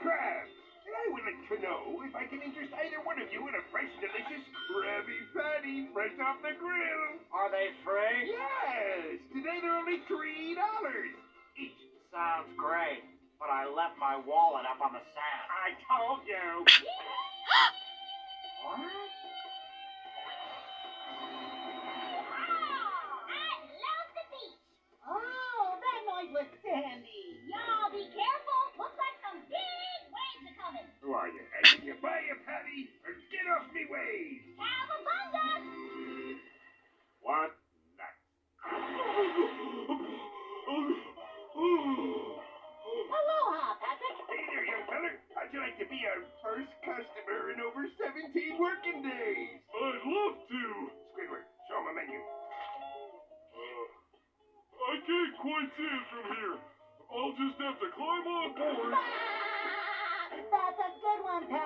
crabs. And I would like to know if I can interest either one of you in a fresh, delicious Krabby Patty fresh off the grill. Are they free? Yes! Today they're only $3 each. Sounds great, but I left my wallet up on the sand. I told you. What? Who are you? And can you buy a patty or get off me ways? What next? Aloha, Patrick. Hey there, young feller. How'd you like to be our first customer in over 17 working days? I'd love to. Squidward, show him a menu. I can't quite see it from here. I'll just have to climb on board. That's a good one, Patrick.